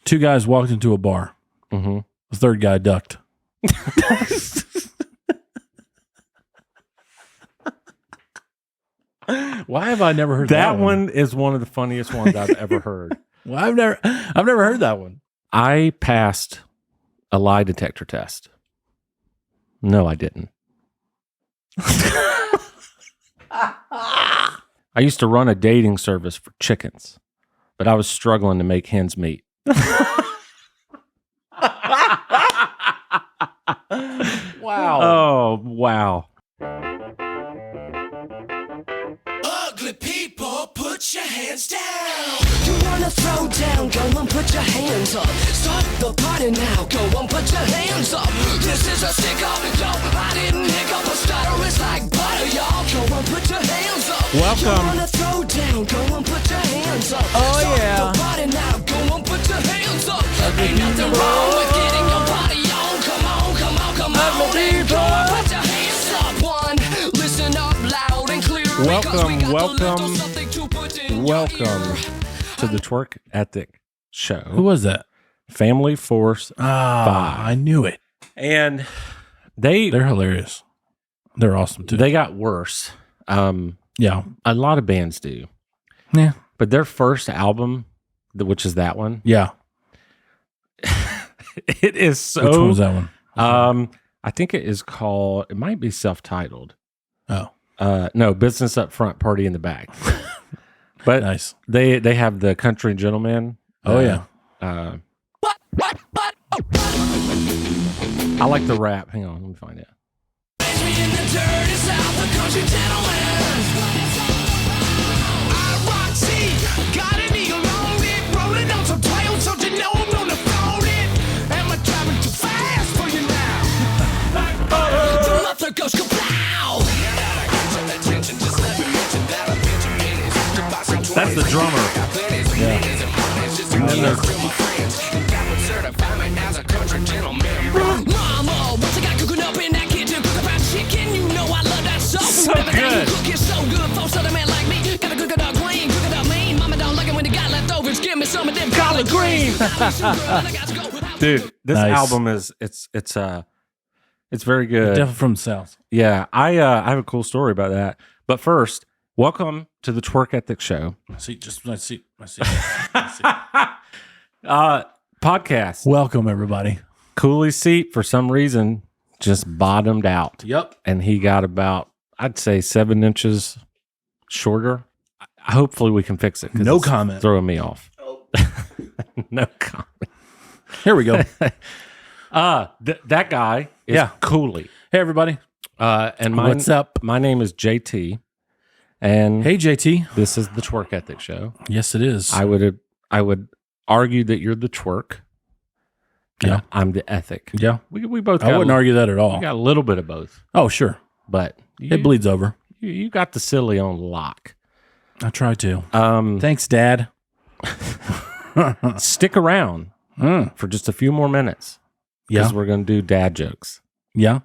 Two guys walked into a bar. Mm-hmm. The third guy ducked. Why have I never heard that one? Is one of the funniest ones I've ever heard. Well, I've never heard that one. I passed a lie detector test. No, I didn't. I used to run a dating service for chickens, but I was struggling to make hens meet. Wow. Oh, wow. Ugly people, put your hands down. You wanna throw down, go and put your hands up. Start the party now, go and put your hands up. This is a stick up, yo, I didn't hiccup. A stutter is like butter, y'all. Go and put your hands up. Welcome. You wanna throw down, go and put your hands up. Oh, Start yeah. the party now, go and put your hands up. Ain't nothing wrong with getting your party on. Come on, come on, come on. And go and put your hands up. One, listen up loud and clear. Welcome to the Twerk Ethic Show. Who was that? Family Force 5. I knew it. And they're hilarious. They're awesome too. They got worse. Yeah. A lot of bands do. Yeah. But their first album, which is that one, Yeah. it is so. Which one was that one? I think it is called. It might be self-titled. Oh. No, Business Up Front, Party in the Back. But Nice. they have the Country Gentleman. Oh, yeah. I like the rap. Hang on, let me find it. That's the drummer. Yeah. And then there's Mama, what's I got cooking up in that kitchen? Cook about chicken, you know I love that sauce. So Everything good. you cook is so good. Folks other man like me, gotta cook it up clean, cook it up mean. Mama don't like it when they got leftovers. Give me some of them collard greens. dude. This Nice. album is it's very good. Definitely from the South. Yeah, I have a cool story about that. But first, welcome to the Twerk Ethic Show My seat. podcast. Welcome, everybody. Cooley's seat for some reason just bottomed out. Yep. And he got about, I'd say, 7 inches shorter. Hopefully we can fix it. 'Cause No it's comment. Throwing me off. No comment. Here we go. That guy is Yeah. Cooley. Hey, everybody. And What's up? My name is JT. And Hey, JT. this is the Twerk Ethic Show. Yes, it is. I would argue that you're the twerk. Yeah. I'm the ethic. yeah. We both I wouldn't argue that at all. We got a little bit of both. Oh, sure. But It bleeds over. you got the silly on lock. I try to. Um, Thanks, Dad. stick around for just a few more minutes. Yeah. Because we're going to do dad jokes. Yeah.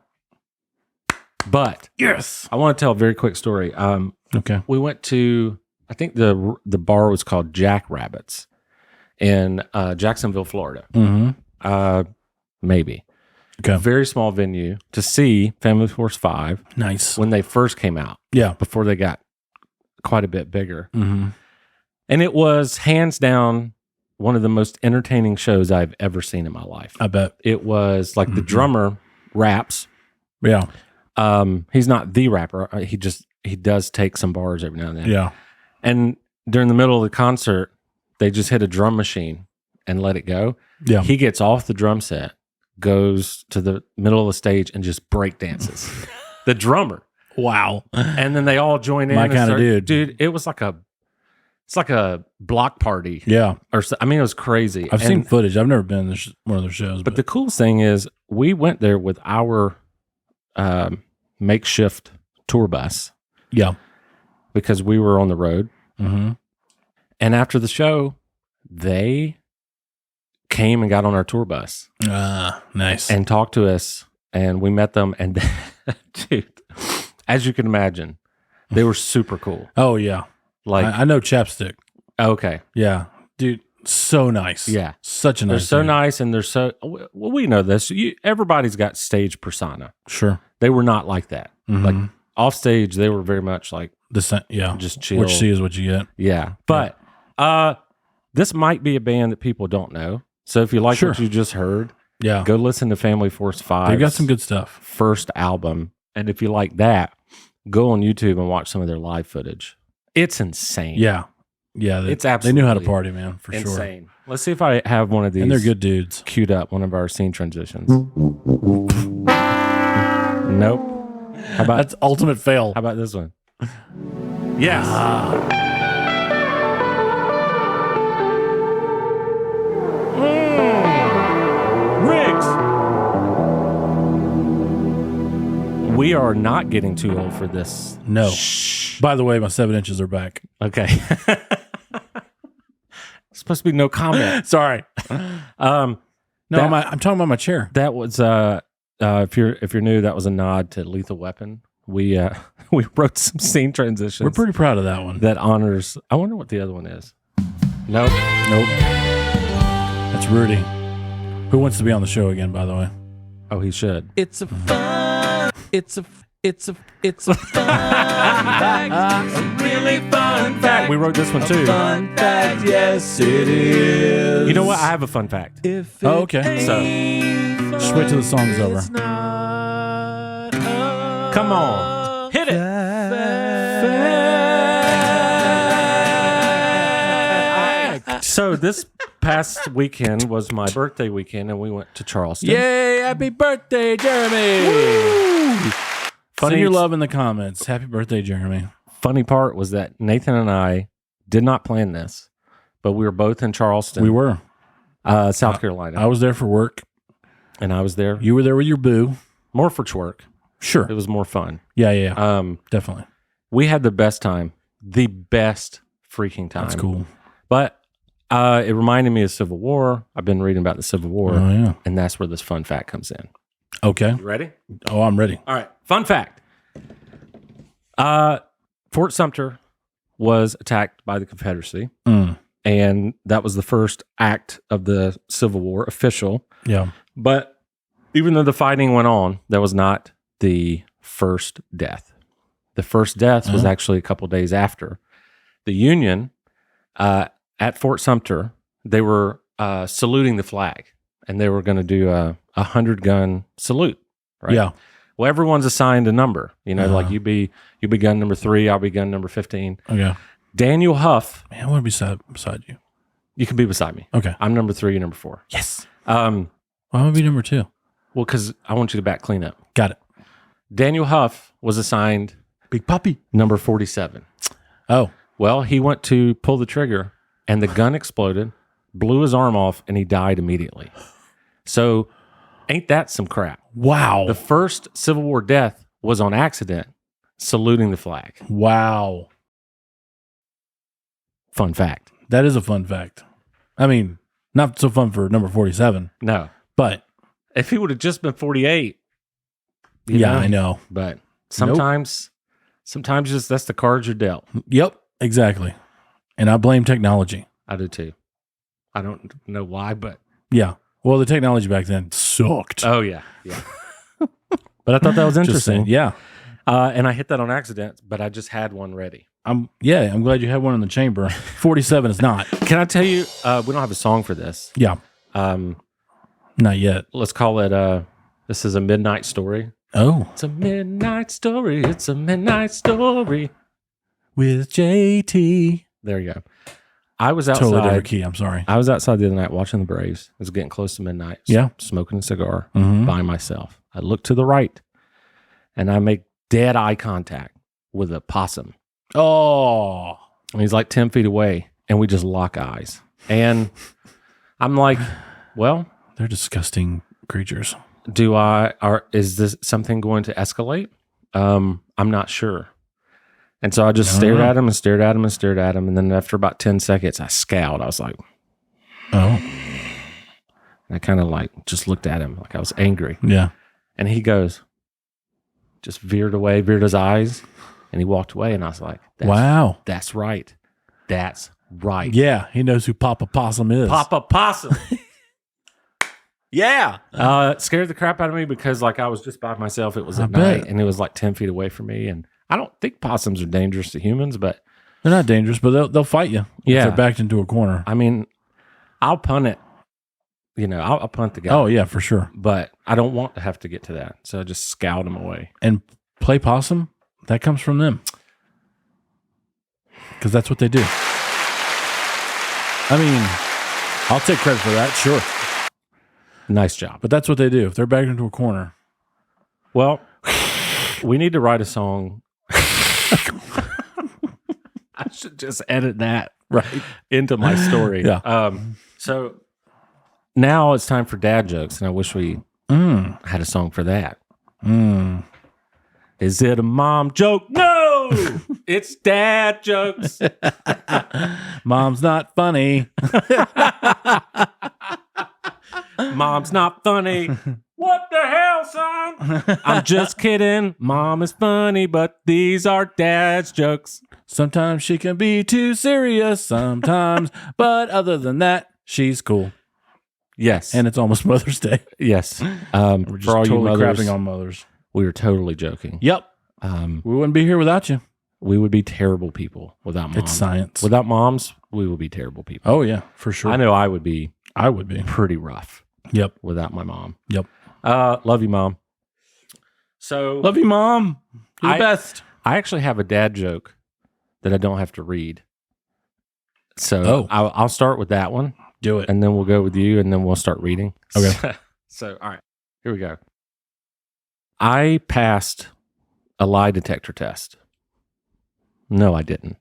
But Yes. I want to tell a very quick story. Okay. We went to, I think the bar was called Jack Rabbits in Jacksonville, Florida. Mm-hmm. Maybe. Okay. Very small venue to see Family Force 5 Nice. when they first came out, Yeah. before they got quite a bit bigger. Mm-hmm. And it was hands down one of the most entertaining shows I've ever seen in my life. I bet. It was like the drummer raps. Yeah. He's not the rapper. He does take some bars every now and then. Yeah. And during the middle of the concert, they just hit a drum machine and let it go. Yeah. He gets off the drum set, goes to the middle of the stage, and just break dances. The drummer. Wow. And then they all join in. My and kinda start- dude. Dude, it was like a block party. Yeah. I mean, it was crazy. I've seen footage. I've never been to one of their shows. But the coolest thing is we went there with our makeshift tour bus yeah. because we were on the road. Mm-hmm. And after the show, they came and got on our tour bus Nice. and talked to us. And we met them. And dude, as you can imagine, they were super cool. Oh, yeah. Like, I know Chapstick. okay. Yeah. Dude, So nice. Yeah. Such a nice They're so dude. nice, and they're so. Well, we know this. Everybody's got stage persona. Sure. They were not like that. Mhm. Like off stage, they were very much like Yeah. just chill. What you see is what you get. Yeah. But this might be a band that people don't know. So if you like Sure. what you just heard, Yeah. go listen to Family Force 5. They got some good stuff. First album. And if you like that, go on YouTube and watch some of their live footage. It's insane. Yeah. Yeah. It's They knew how to absolutely party, man, for sure. insane. Let's see if I have one of these. And they're good dudes. Queued up, one of our scene transitions. Nope. How about That's ultimate fail. How about this one? Yes. Riggs. We are not getting too old for this. No. By the way, my 7 inches are back. Okay. Supposed to be no comment. Sorry. Um, No, That- I'm talking about my chair. that was if you're new, that was a nod to Lethal Weapon. We we wrote some scene transitions. We're pretty proud of that one. that honors. I wonder what the other one is. Nope. That's Rudy. Who wants to be on the show again, by the way? Oh, he should. It's a fun. It's a fun fact. A really fun fact. We wrote this one too. Fun fact, yes it is. You know what? I have a fun fact. If Oh, okay. So Just wait till the song's over. come on, hit it. So this past weekend was my birthday weekend, and we went to Charleston. Yay! Happy birthday, Jeremy! Funny, Send your love in the comments. Happy birthday, Jeremy. funny part was that Nathan and I did not plan this, but we were both in Charleston. We were. South Carolina, I was there for work. and I was there You were there with your boo. more for twerk. Sure. It was more fun. Yeah. Definitely. We had the best time, the best freaking time. That's cool. But it reminded me of Civil War. I've been reading about the Civil War, Oh, yeah. and that's where this fun fact comes in. Okay. You ready? Oh, I'm ready. All right. Fun fact. Fort Sumter was attacked by the Confederacy, and that was the first act of the Civil War, official. Yeah. But even though the fighting went on, that was not the first death. The first death was actually a couple days after. The Union at Fort Sumter, they were saluting the flag, and they were going to do a 100-gun salute. Right? Yeah. Well, everyone's assigned a number. You know, like you be gun number 3, I'll be gun number 15. Okay. Daniel Huff, Man, I want to be beside you. you can be beside me. Okay. I'm number 3, you're number 4. Yes. Well, I'm going to be number 2. because I want you to back clean up. Got it. Daniel Huff was assigned Big puppy. number 47. Oh. Well, he went to pull the trigger, and the gun exploded, blew his arm off, and he died immediately. So, ain't that some crap? Wow. The first Civil War death was on accident, saluting the flag. Wow. Fun fact. That is a fun fact. I mean, not so fun for number 47, No. but If he would have just been 48. you yeah, I know. But sometimes just that's the cards you're dealt. Yep, exactly. And I blame technology. I do too. I don't know why, but Yeah. Well, the technology back then sucked. oh yeah. Yeah. But I thought that was Just saying. interesting. Yeah. And I hit that on accident, but I just had one ready. I'm glad you had one in the chamber. 47 is not. Can I tell you, we don't have a song for this. Yeah. Not yet. Let's call it, this is a midnight story. Oh. It's a midnight story. It's a midnight story. With JT. There you go. I was outside. Totally different key. I'm sorry. I was outside the other night watching the Braves. It was getting close to midnight. Yeah. Smoking a cigar Mhm. by myself. I look to the right and I make dead eye contact with a possum. Oh. And he's like 10 feet away and we just lock eyes. And I'm like, well, They're disgusting creatures. is this something going to escalate? I'm not sure. And so I just stared at him and stared at him and stared at him. And then after about 10 seconds, I scowled. I was like, Oh. and I kind of like just looked at him like I was angry. Yeah. And he goes, just veered away, veered his eyes, and he walked away. And I was like, Wow. that's right. That's Right. Yeah, he knows who Papa Possum is. Papa Possum. Yeah. It scared the crap out of me because like I was just by myself. It was I at night bet. and it was like 10 feet away from me. And I don't think possums are dangerous to humans, but They're not dangerous, but they'll fight you. Yeah. If they're backed into a corner. I mean, I'll punt it. You know, I'll punt the guy. Oh, yeah, for sure. But I don't want to have to get to that. So I just scout him away. And play possum, that comes from them. Because that's what they do. I mean, I'll take credit for that, sure. Nice job. But that's what they do. If they're backed into a corner. Well, we need to write a song. I should just edit that Right. into my story. Yeah. So now it's time for dad jokes, and I wish we had a song for that. Is it a mom joke? No, it's dad jokes. Mom's not funny. Mom's not funny. What the hell, son? I'm just kidding. Mom is funny, but these are dad's jokes. Sometimes she can be too serious sometimes. But other than that, she's cool. Yes. And it's almost Mother's Day. yes. We're just For all you totally mothers, crapping on mothers. we were totally joking. Yep. We wouldn't be here without you. We would be terrible people without moms. It's science. Without moms, we would be terrible people. Oh, yeah, for sure. I know I would be I would be. pretty rough Yep. without my mom. Yep. Love you, Mom. So Love you, Mom. You're the I- best. I actually have a dad joke that I don't have to read. So I'll start with that one, Do it. and then we'll go with you, and then we'll start reading. Okay. So, all right, here we go. I passed a lie detector test. No, I didn't.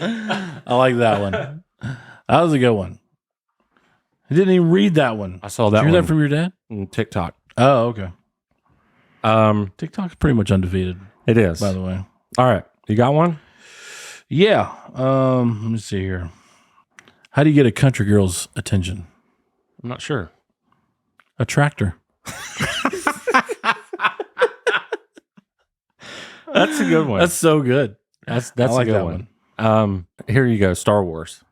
I like that one. That was a good one. I didn't even read that one. I saw Did that you hear one that from your dad? on TikTok. Oh, okay. TikTok's TikTok's pretty much undefeated, it is. by the way. All right, you got one? Yeah. Let me see here. How do you get a country girl's attention? I'm not sure. A tractor. That's a good one. That's so good. That's I like a good that one. Here you go. Star Wars.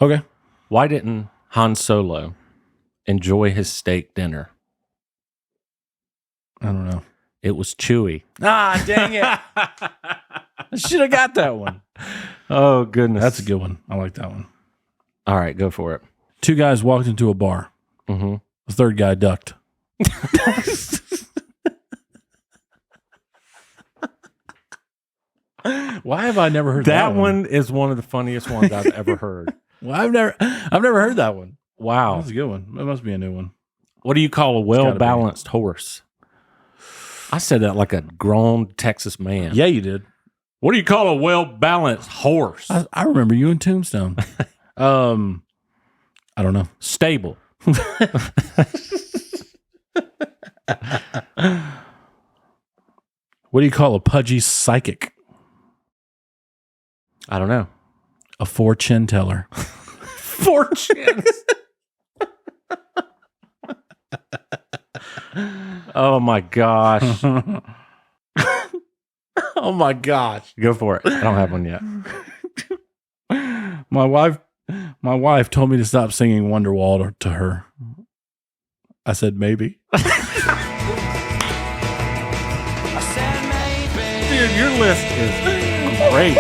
Okay. Why didn't Han Solo enjoy his steak dinner? I don't know. It was chewy. Ah, dang it. I should have got that one. Oh goodness, That's a good one. I like that one. All right, go for it. Two guys walked into a bar. Mm-hmm. The third guy ducked. Why have I never heard that, That one is one of the funniest ones I've ever heard. Well, I've never heard that one. Wow. That's a good one. That must be a new one. What do you call a gotta be. well-balanced horse? I said that like a grown Texas man. Yeah, you did. What do you call a well-balanced horse? I remember you in Tombstone. I don't know. Stable. What do you call a pudgy psychic? I don't know. A fortune teller. Fortunes. Oh my gosh. Oh my gosh. Go for it. I don't have one yet. My wife told me to stop singing Wonderwall to her. I said maybe. Dude, your list is great.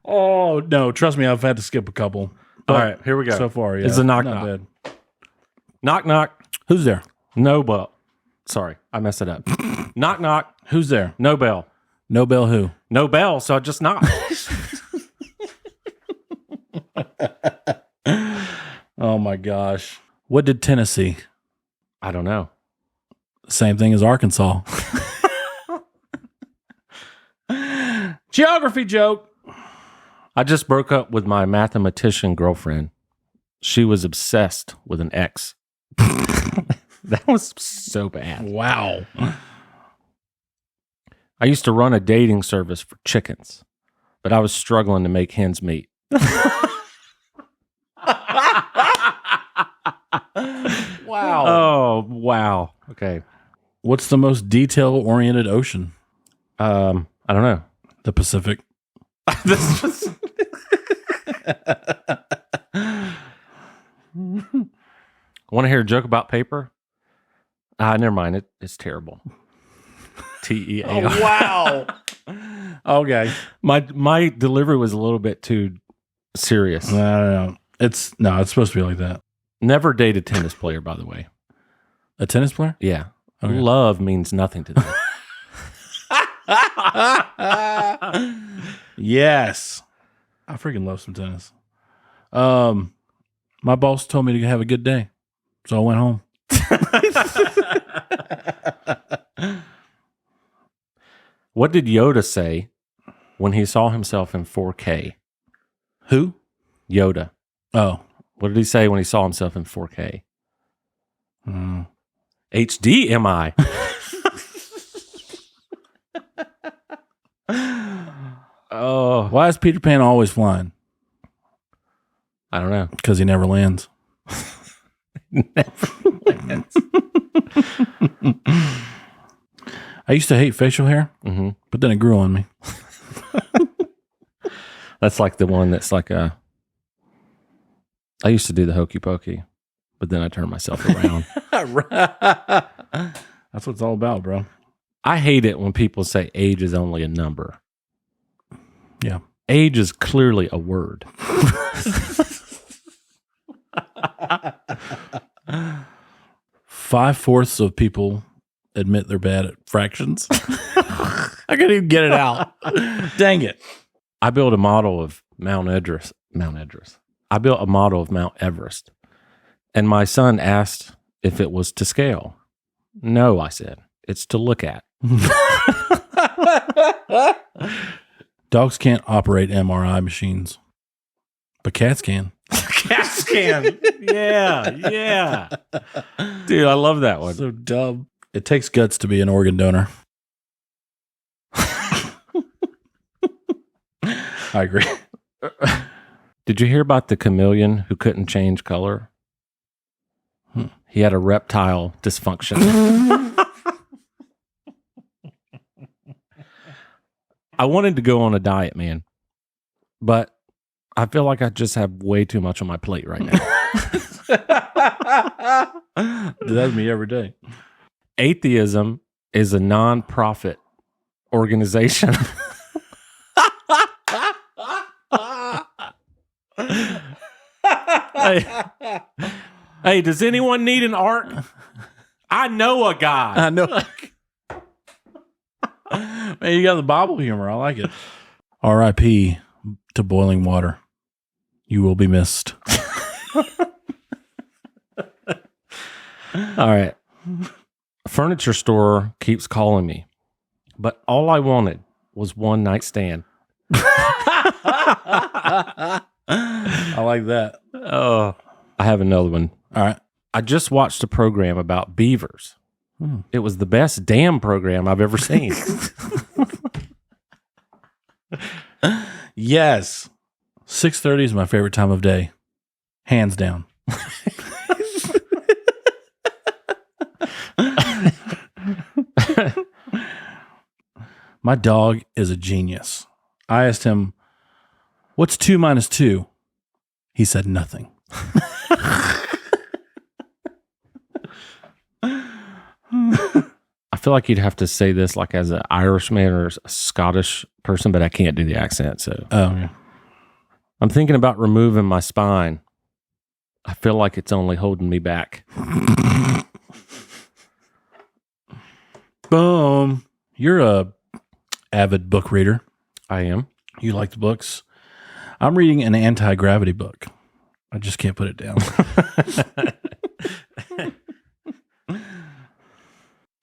Oh no, trust me, I've had to skip a couple. All right, here we go. So far, yeah. It's a knock not knock. bad. Knock knock. Who's there? No bell. Sorry, I messed it up. Knock knock. Who's there? No bell. No bell who? No bell, so I just knocked. Oh my gosh. What did Tennessee? I don't know. Same thing as Arkansas. Geography joke. I just broke up with my mathematician girlfriend. She was obsessed with an X. That was so bad. Wow. I used to run a dating service for chickens, but I was struggling to make hens meet. Wow. Oh, wow. Okay. What's the most detail-oriented ocean? I don't know. The Pacific. Want to hear a joke about paper? Never mind. It's terrible. TEAR. Oh, wow. Okay. My delivery was a little bit too serious. I don't know. It's supposed to be like that. Never date a tennis player, by the way. A tennis player? Yeah. Okay. Love means nothing to them. Yes. I freaking love some tennis. My boss told me to have a good day, so I went home. What did Yoda say when he saw himself in 4K? Who? Yoda. Oh. What did he say when he saw himself in 4K? HDMI. Oh, Why is Peter Pan always flying? I don't know. Because he never lands. I used to hate facial hair, but then it grew on me. That's like the one that's like a. I used to do the hokey pokey, but then I turned myself around. That's what it's all about, bro. I hate it when people say age is only a number. Yeah. Age is clearly a word. 5/4 of people admit they're bad at fractions. I couldn't even get it out. Dang it. I built a model of Mount Everest. I built a model of Mount Everest. And my son asked if it was to scale. No, I said. It's to look at. Dogs can't operate MRI machines, but cats can. Cats can. Yeah. Dude, I love that one. So dumb. It takes guts to be an organ donor. I agree. Did you hear about the chameleon who couldn't change color? He had a reptile dysfunction. I wanted to go on a diet, man, but I feel like I just have way too much on my plate right now. That's me every day. Atheism is a non-profit organization. Hey, does anyone need an ark? I know a guy. I know. Man, you got the Bible humor. I like it. R.I.P. to boiling water. You will be missed. All right. A furniture store keeps calling me, but all I wanted was one night stand. I like that. Oh, I have another one. All right. I just watched a program about beavers. It was the best damn program I've ever seen. Yes. 6:30 is my favorite time of day. Hands down. My dog is a genius. I asked him, "What's 2 minus 2?" He said nothing. I feel like you'd have to say this like as an Irishman or a Scottish person, but I can't do the accent. So Yeah. I'm thinking about removing my spine. I feel like it's only holding me back. Boom. You're a avid book reader. I am. You like the books. I'm reading an anti-gravity book. I just can't put it down.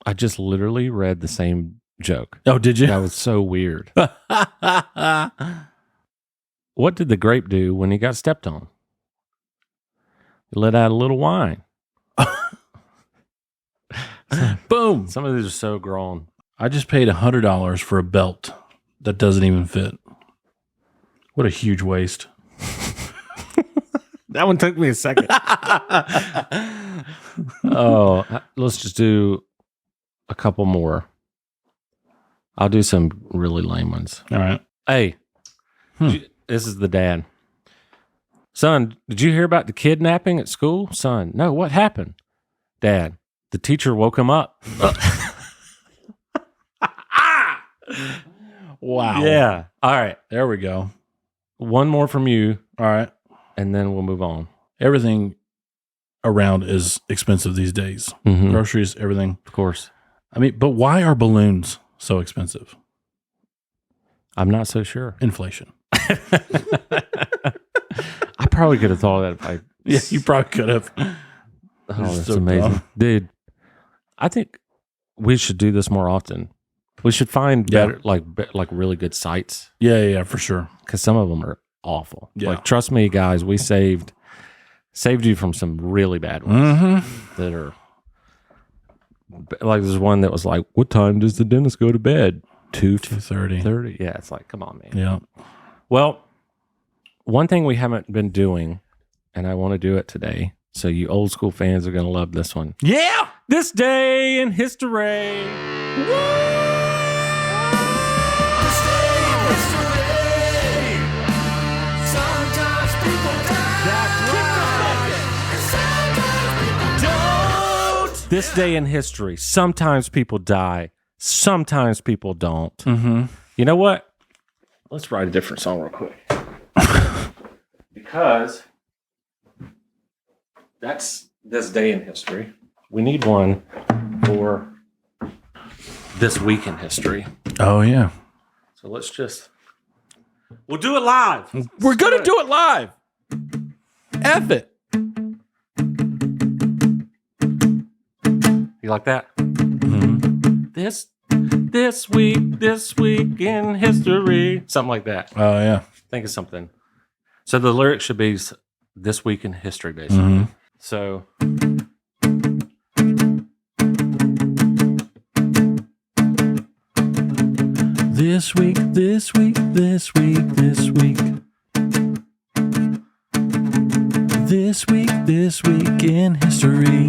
I just literally read the same joke. Oh, did you? That was so weird. What did the grape do when he got stepped on? He let out a little wine. Boom. Some of these are so grown. I just paid $100 for a belt that doesn't even fit. What a huge waste. That one took me a second. Oh, let's just do a couple more. I'll do some really lame ones. All right. Hey, this is the dad. Son, did you hear about the kidnapping at school? Son, no, what happened? Dad, the teacher woke him up. Wow. Yeah. All right. There we go. One more from you, All right. and then we'll move on. Everything around is expensive these days. Mhm. Groceries, everything. Of course. I mean, but why are balloons so expensive? I'm not so sure. Inflation. I probably could have thought of that if I. Yeah, you probably could have. Oh, that's so amazing. dumb. Dude, I think we should do this more often. We should find better, like really good sites, Yeah, for sure. because some of them are awful. Yeah. Like, trust me, guys, we saved you from some really bad ones Mm-hmm. that are like, there's one that was like, what time does the dentist go to bed? 2:30. 2:30. Yeah, it's like, come on, man. Yeah. Well, one thing we haven't been doing, and I want to do it today, so you old school fans are going to love this one. Yeah. This day in history. This day in history. Sometimes people die. And sometimes people don't. This day in history. Sometimes people die. Sometimes people don't. Mm-hmm. You know what? Let's write a different song real quick. Because that's this day in history. We need one for this week in history. Oh, yeah. So we'll do it live. We're going to do it live. F it. You like that? Mm-hmm. This week in history. Something like that. Oh, yeah. Think of something. So the lyrics should be this week in history, basically. Mm-hmm. So This week. This week in history.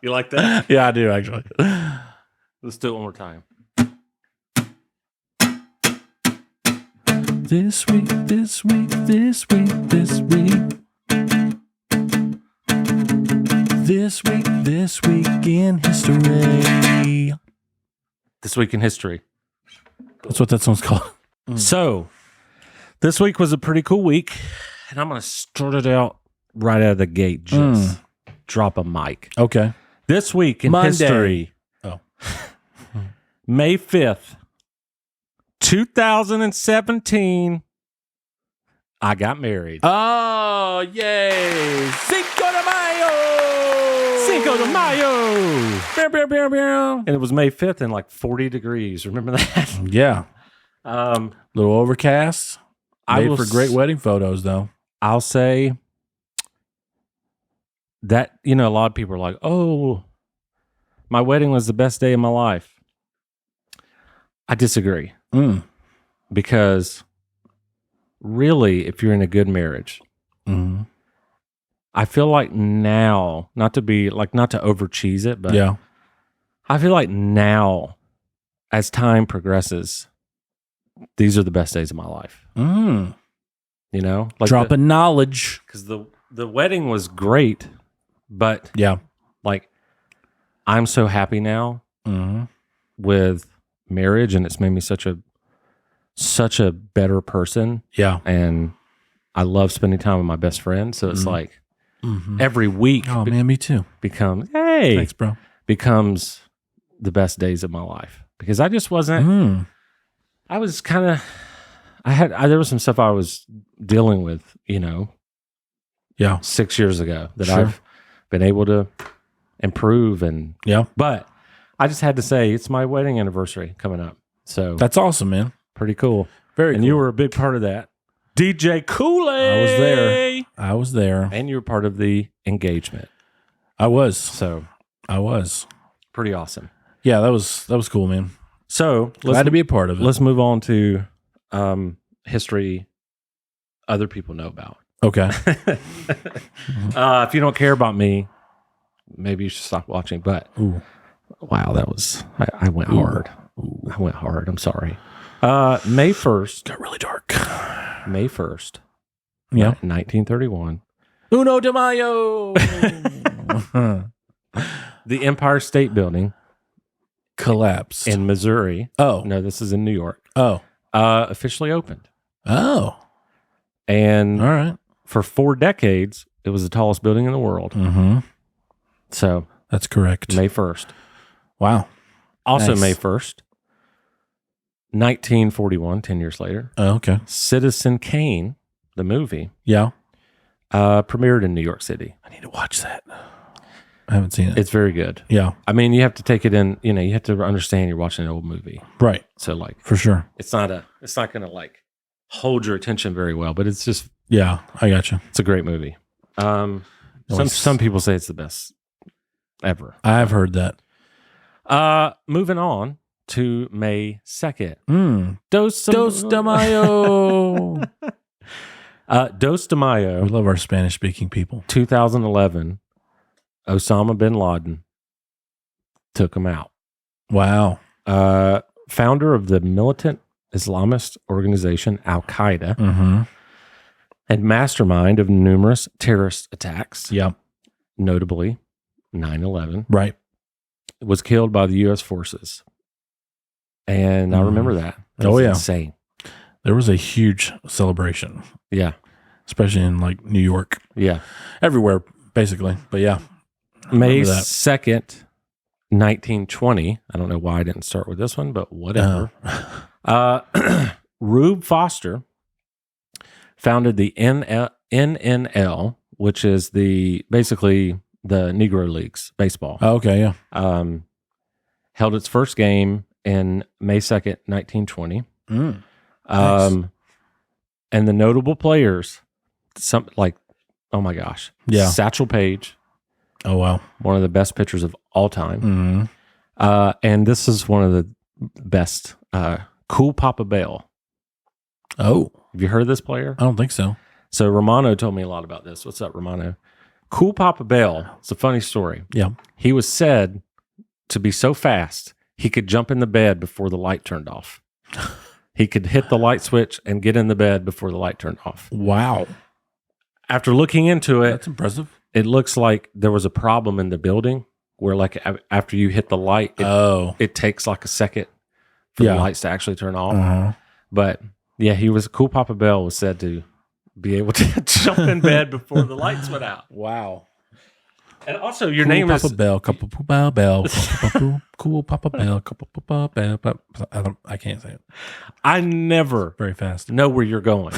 you like that? Yeah, I do, actually. Let's do it one more time. This week in history. This week in history. That's what that song's called. So this week was a pretty cool week, and I'm going to start it out right out of the gate. Just drop a mic. Okay. This week in Monday. history. Oh. May 5th, 2017, I got married. Oh, yay. Cinco de Mayo. Cinco de Mayo. Meow, meow, meow, meow. And it was May 5th and like 40 degrees. Remember that? Yeah. Little overcast. I Made will for great wedding photos, though. I'll say that, a lot of people are like, oh, my wedding was the best day of my life. I disagree. Because really, if you're in a good marriage, Mm-hmm. I feel like now, not to over cheese it, but Yeah. I feel like now, as time progresses, these are the best days of my life. Like Dropping knowledge. because the wedding was great, but Yeah. like I'm so happy now Mm-hmm. with marriage, and it's made me such a better person, Yeah. and I love spending time with my best friend. So it's like Mm-hmm. every week Oh, man, me too. becomes Thanks, bro. becomes the best days of my life, because I just wasn't. I was kind of. There was some stuff I was dealing with, Yeah. 6 years ago that Sure. I've been able to improve, Yeah. but I just had to say it's my wedding anniversary coming up, so That's awesome, man. pretty cool. Very And cool. you were a big part of that, DJ Kool-Aid. I was there. And you were part of the engagement, I was. so pretty awesome. Yeah, that was cool, man. So Glad to be a part of it. let's move on to history other people know about. Okay. If you don't care about me, maybe you should stop watching. But Ooh. wow, that was I went hard. I went hard. I'm sorry. May 1st. Got really dark. May 1st. Yeah. 1931. Uno de Mayo. The Empire State Building Collapsed. in Missouri. Oh. No, this is in New York. Oh. Officially opened. Oh. And All right. for 4 decades, it was the tallest building in the world. Mm-hmm. So That's correct. May 1st. Wow. Also Nice. May 1st, 1941, 10 years later, Oh, okay. Citizen Kane, the movie, Yeah. premiered in New York City. I need to watch that. I haven't seen it. It's very good. Yeah. I mean, you have to take it in, you have to understand you're watching an old movie. Right. So like, For sure. it's not going to like hold your attention very well, but it's Yeah. I got you. a great movie. Some people say it's the best ever. I've heard that. Moving on to May 2nd. Dos de Mayo. Dos de Mayo. We love our Spanish speaking people. 2011, Osama bin Laden took him out. Wow. Founder of the militant Islamist organization Al Qaeda Mm-hmm. and mastermind of numerous terrorist attacks, Yeah. notably 9/11, Right. was killed by the U.S. forces. And I remember that. It Oh, was yeah. insane. There was a huge celebration, Yeah. especially in like New York, Yeah. everywhere basically. But yeah. I May remember that. 2nd, 1920. I don't know why I didn't start with this one, but whatever. Rube Foster founded the NNL, which is basically the Negro Leagues baseball. Oh, okay. Yeah. Held its first game in May 2nd, 1920. Nice. And the notable players, oh my gosh. Yeah. Satchel Paige, Oh, wow. one of the best pitchers of all time. Mm-hmm. And this is one of the best, Cool Papa Bell. Oh, Have you heard of this player? I don't think so. So Romano told me a lot about this. What's up, Romano? Cool Papa Bell. It's a funny story. Yeah. He was said to be so fast, he could jump in the bed before the light turned off. He could hit the light switch and get in the bed before the light turned off. Wow. After looking into it, That's impressive. it looks like there was a problem in the building where like after you hit the light, it takes like a second for the lights to actually turn off. Uh-huh. But yeah, Cool Papa Bell was said to be able to jump in bed before the lights went out. Wow. And also, your Cool name Papa is Bell, couple Papa Bell, cool Papa Bell, couple Papa Bell. I can't say it I never very fast. know where you're going.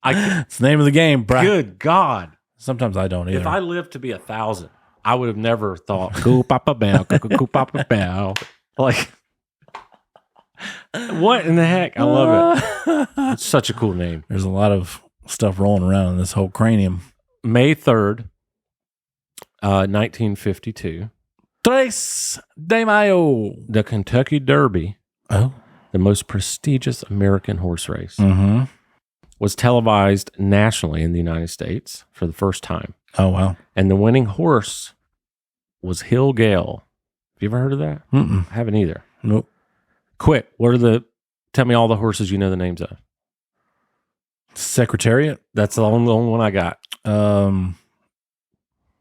It's the name of the game, bro. Good God. Sometimes I don't either. If I lived to be 1,000, I would have never thought, Cool Papa Bell, cool Papa Bell. Like, what in the heck? I love it. It's such a cool name. There's a lot of stuff rolling around in this whole cranium. May 3rd, 1952, Tres de Mayo. the Kentucky Derby, Oh. the most prestigious American horse race, Mm-hmm. was televised nationally in the United States for the first time. Oh, wow. And the winning horse was Hill Gale. Have you ever heard of that? Mm-mm. I haven't either. Nope. Quick, tell me all the horses you know the names of. Secretariat. That's the only one I got. Hang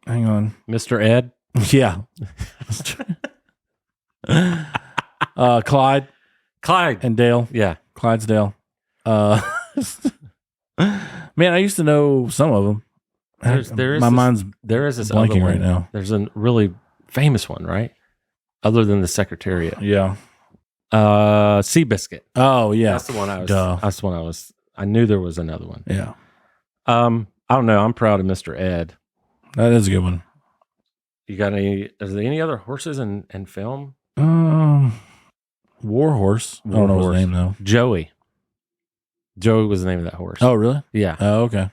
on. Mr. Ed. Yeah. Clyde Clyde. and Dale. Yeah. Clydesdale. Man, I used to know some of them. Mind's There is this blanking other one right now. There's a really famous one, right? Other than the Secretariat. Yeah. Seabiscuit. Oh, yeah. That's the one I was. Duh. That's the one I knew there was another one. Yeah. I don't know. I'm proud of Mr. Ed. That is a good one. You got any? Is there any other horses in film? Warhorse. I don't know Warhorse. his name, though. Joey. Joey was the name of that horse. Oh, really? Yeah. Oh, okay.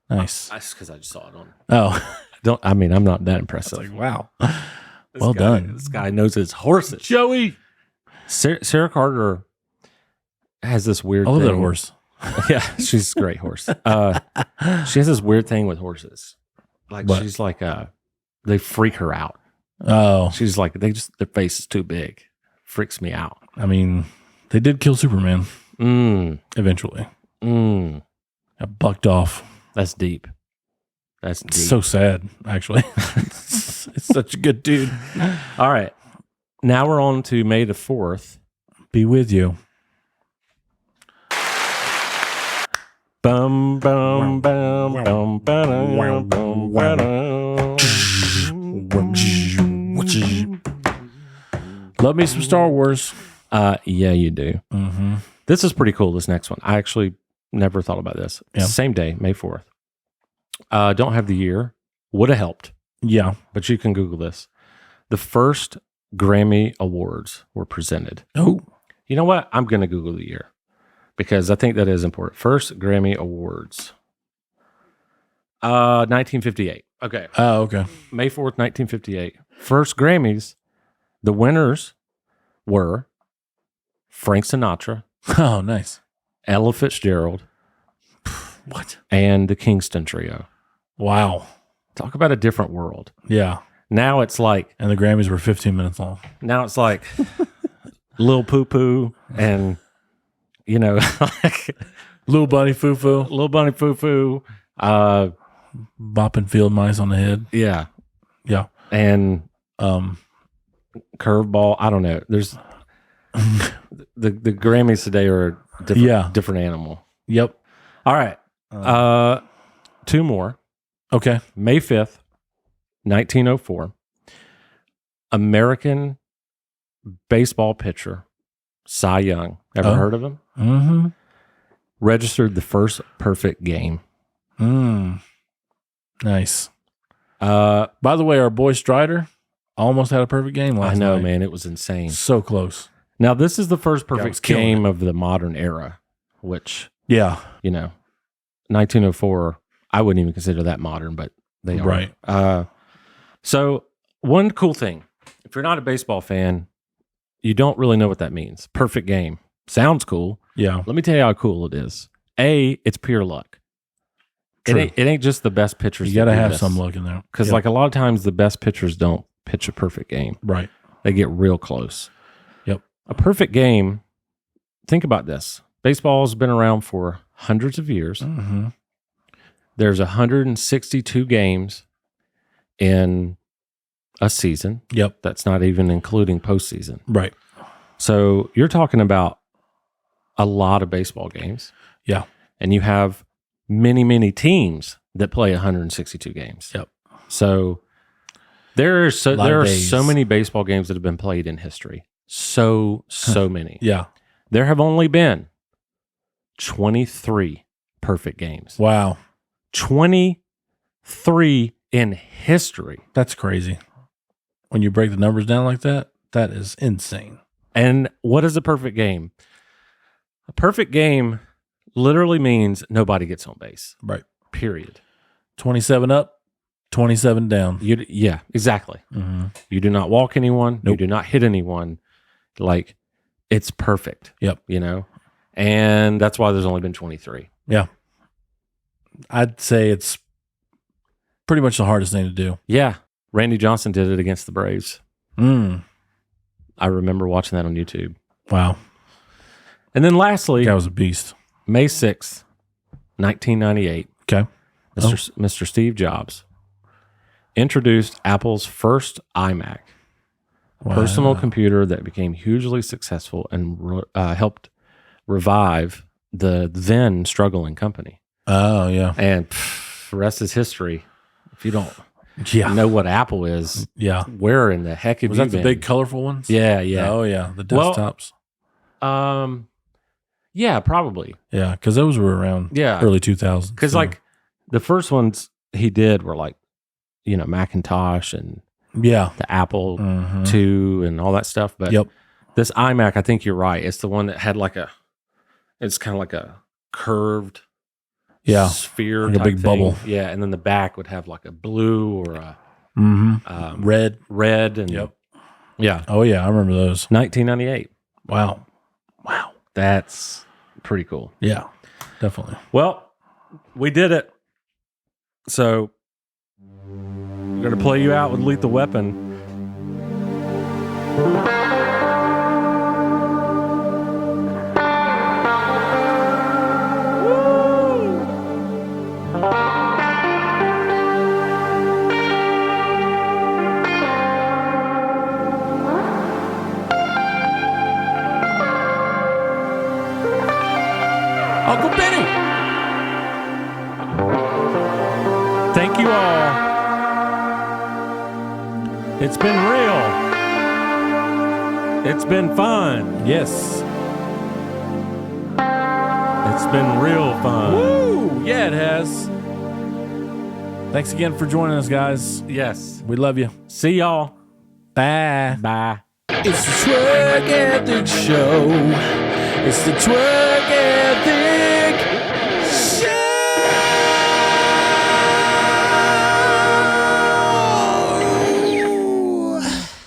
Nice. That's because I just saw it on. Oh. I'm not that impressive. It's like, wow. This well guy- done. This guy knows his horses. Joey. Sarah Carter has this weird I love thing. that horse. Yeah, she's a great horse. She has this weird thing with horses. Like What? she's like they freak her out. Oh, She's like, their face is too big. Freaks me out. I mean, they did kill Superman eventually. That's Got bucked off. deep. That's deep. So sad, actually. It's such a good dude. All right. Now we're on to May the 4th. Be with you. Bum, bum, bum, bum, ba-dum, bum, ba-dum. Love me some Star Wars. Yeah, you do. Mm-hmm. This is pretty cool, this next one. I actually never thought about this. Yeah. Same day, May 4th. Don't have the year. Would have helped, Yeah. but you can Google this. The first Grammy Awards were presented. Oh, You know what? I'm going to Google the year because I think that is important. First Grammy Awards. 1958. Okay. oh, okay. May 4th, 1958. First Grammys. The winners were Frank Sinatra, Oh, nice. Ella Fitzgerald, What? and the Kingston Trio. Wow. Talk about a different world. Yeah. Now it's like And the Grammys were 15 minutes long. Lil Poo Poo and like Little Bunny Foo Foo. Lil Bunny Foo Foo. Bopping field mice on the head. Yeah. Yeah. And Um. Curveball. I don't know. There's the Grammys today are a different animal. Yep. All right. Two more. Okay. May 5th, 1904. American baseball pitcher Cy Young. Ever heard of him? Mm-hmm. Registered the first perfect game. Nice. By By the way, our boy Strider almost had a perfect game last I know, night. man. It was insane. So close. Now, this is the first was perfect killing game of the modern era, which, Yeah. 1904, I wouldn't even consider that modern, but they are. Right. So, one cool thing, if you're not a baseball fan, you don't really know what that means. Perfect game. Sounds cool. Yeah. Let me tell you how cool it is. It's pure luck. True. It ain't just the best pitchers. You got to have some luck in there. Because, like, a lot of times the best pitchers don't pitch a perfect game. Right. They get real close. Yep. A perfect game, think about this. Baseball's been around for hundreds of years. Mm-hmm. There's 162 games in a season. Yep. That's not even including postseason. Right. So you're talking about a lot of baseball games. Yeah. And you have many, many teams that play 162 games. Yep. So there are so days. many baseball games that have been played in history. So many. Yeah. There have only been 23 perfect games. Wow. 23 in history. That's crazy. When you break the numbers down like that, that is insane. And what is a perfect game? A perfect game literally means nobody gets on base. Right. Period. 27 up, 27 down. Yeah, exactly. Mm-hmm. You do not walk anyone. Nope. You do not hit anyone. Like, it's perfect. Yep. And that's why there's only been 23. Yeah. I'd say it's pretty much the hardest thing to do. Yeah. Randy Johnson did it against the Braves. I remember watching that on YouTube. Wow. And then lastly, That was a beast. May 6th, 1998, Okay. Mr. Steve Jobs introduced Apple's first iMac, Wow. personal computer that became hugely successful and helped revive the then struggling company. Oh, yeah. And the rest is history. If you don't Yeah. know what Apple is, Yeah. where in the heck have Was you that the been? big colorful ones? Yeah, yeah. Oh, yeah. The Well, desktops. Yeah, probably. Yeah. Because those were around Yeah. early 2000s. Because like the first ones he did were like, Macintosh and yeah. the Apple Mhm. II and all that stuff. But Yep. this iMac, I think you're right. It's the one that had it's kind of like a curved Yeah. sphere, Like a type big thing. bubble. Yeah, and then the back would have like a blue or a Red. red. And Yep. yeah, Oh, yeah. I remember those. 1998. Wow. Wow. That's pretty cool. Yeah. Definitely. Well, we did it. So we're We're going to play you out with Lethal Weapon. Uncle Benny. Thank you all. It's been real. It's been fun. Yes. It's been real fun. Woo! Yeah, it has. Thanks again for joining us, guys. Yes. We love you. See y'all. Bye. Bye. It's the Twerk Ethics Show. It's the Twerk